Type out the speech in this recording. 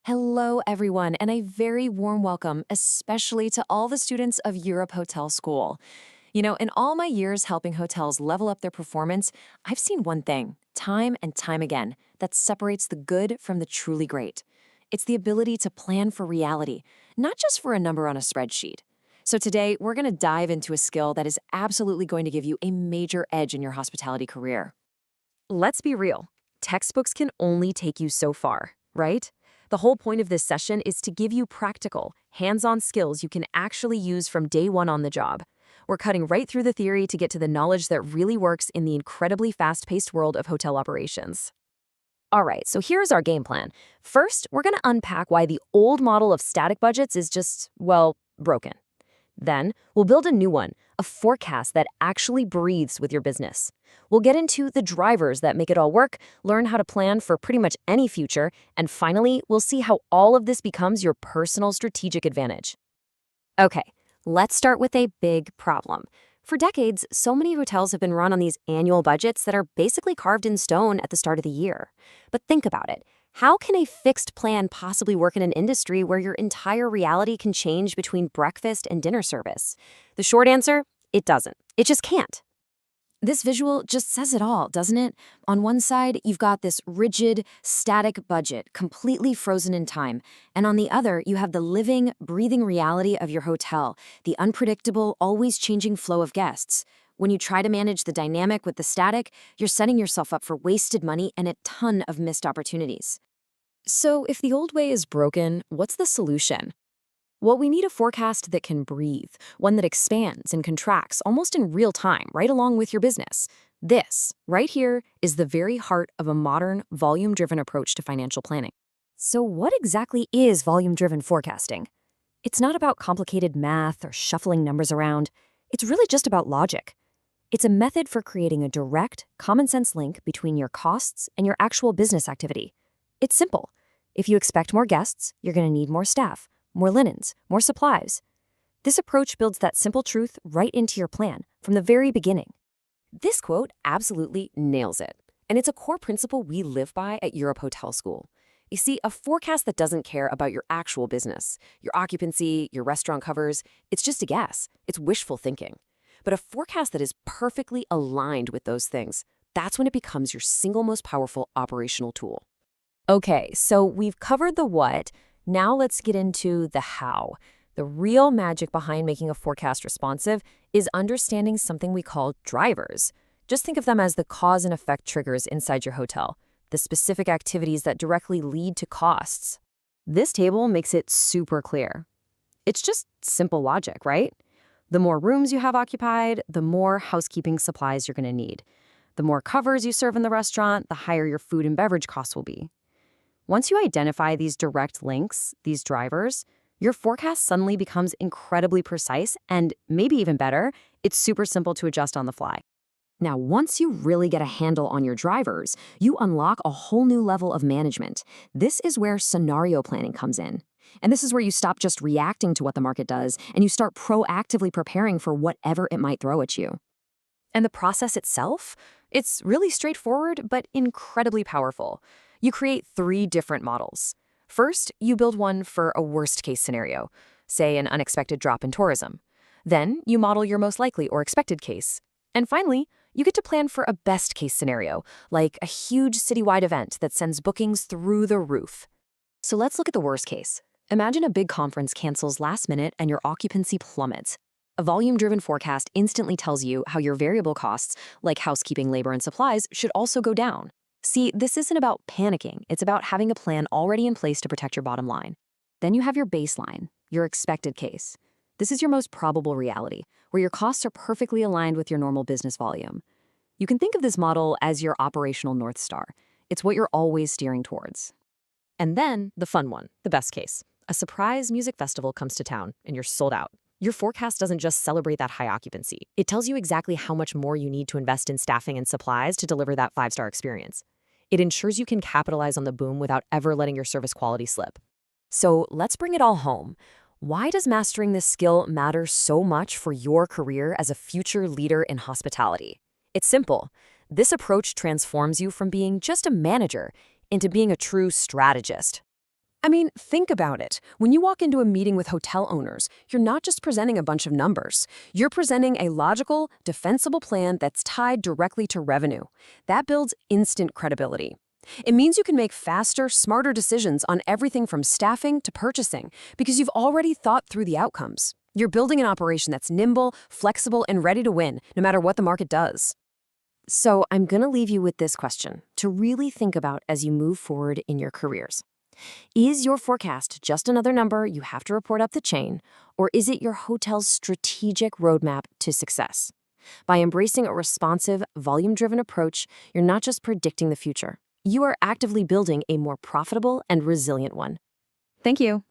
Hello, everyone, and a very warm welcome, especially to all the students of Europe Hotel School. In all my years helping hotels level up their performance, I've seen one thing, time and time again, that separates the good from the truly great. It's the ability to plan for reality, not just for a number on a spreadsheet. So today, we're going to dive into a skill that is absolutely going to give you a major edge in your hospitality career. Let's be real. Textbooks can only take you so far, right? The whole point of this session is to give you practical, hands-on skills you can actually use from day one on the job. We're cutting right through the theory to get to the knowledge that really works in the incredibly fast-paced world of hotel operations. All right, so here's our game plan. First, we're going to unpack why the old model of static budgets is just, well, broken. Then, we'll build a new one, a forecast that actually breathes with your business. We'll get into the drivers that make it all work, learn how to plan for pretty much any future, and finally, we'll see how all of this becomes your personal strategic advantage. Okay, let's start with a big problem. For decades, so many hotels have been run on these annual budgets that are basically carved in stone at the start of the year. But think about it. How can a fixed plan possibly work in an industry where your entire reality can change between breakfast and dinner service? The short answer, it doesn't. It just can't. This visual just says it all, doesn't it? On one side, you've got this rigid, static budget, completely frozen in time. And on the other, you have the living, breathing reality of your hotel, the unpredictable, always changing flow of guests. When you try to manage the dynamic with the static, you're setting yourself up for wasted money and a ton of missed opportunities. So if the old way is broken, what's the solution? Well, we need a forecast that can breathe, one that expands and contracts almost in real time, right along with your business. This, right here, is the very heart of a modern, volume-driven approach to financial planning. So what exactly is volume-driven forecasting? It's not about complicated math or shuffling numbers around. It's really just about logic. It's a method for creating a direct, common-sense link between your costs and your actual business activity. It's simple. If you expect more guests, you're going to need more staff, more linens, more supplies. This approach builds that simple truth right into your plan from the very beginning. This quote absolutely nails it. And it's a core principle we live by at Europe Hotel School. You see, a forecast that doesn't care about your actual business, your occupancy, your restaurant covers, it's just a guess. It's wishful thinking. But a forecast that is perfectly aligned with those things, that's when it becomes your single most powerful operational tool. Okay, so we've covered the what. Now let's get into the how. The real magic behind making a forecast responsive is understanding something we call drivers. Just think of them as the cause and effect triggers inside your hotel, the specific activities that directly lead to costs. This table makes it super clear. It's just simple logic, right? The more rooms you have occupied, the more housekeeping supplies you're going to need. The more covers you serve in the restaurant, the higher your food and beverage costs will be. Once you identify these direct links, these drivers, your forecast suddenly becomes incredibly precise and, maybe even better, it's super simple to adjust on the fly. Now, once you really get a handle on your drivers, you unlock a whole new level of management. This is where scenario planning comes in. And this is where you stop just reacting to what the market does and you start proactively preparing for whatever it might throw at you. And the process itself? It's really straightforward, but incredibly powerful. You create 3 different models. First, you build one for a worst-case scenario, say an unexpected drop in tourism. Then, you model your most likely or expected case. And finally, you get to plan for a best-case scenario, like a huge citywide event that sends bookings through the roof. So let's look at the worst case. Imagine a big conference cancels last minute and your occupancy plummets. A volume-driven forecast instantly tells you how your variable costs, like housekeeping, labor, and supplies, should also go down. See, this isn't about panicking. It's about having a plan already in place to protect your bottom line. Then you have your baseline, your expected case. This is your most probable reality, where your costs are perfectly aligned with your normal business volume. You can think of this model as your operational North Star. It's what you're always steering towards. And then, the fun one, the best case. A surprise music festival comes to town, and you're sold out. Your forecast doesn't just celebrate that high occupancy. It tells you exactly how much more you need to invest in staffing and supplies to deliver that 5-star experience. It ensures you can capitalize on the boom without ever letting your service quality slip. So let's bring it all home. Why does mastering this skill matter so much for your career as a future leader in hospitality? It's simple. This approach transforms you from being just a manager into being a true strategist. I mean, think about it. When you walk into a meeting with hotel owners, you're not just presenting a bunch of numbers. You're presenting a logical, defensible plan that's tied directly to revenue. That builds instant credibility. It means you can make faster, smarter decisions on everything from staffing to purchasing because you've already thought through the outcomes. You're building an operation that's nimble, flexible, and ready to win, no matter what the market does. So I'm going to leave you with this question to really think about as you move forward in your careers. Is your forecast just another number you have to report up the chain, or is it your hotel's strategic roadmap to success? By embracing a responsive, volume-driven approach, you're not just predicting the future. You are actively building a more profitable and resilient one. Thank you.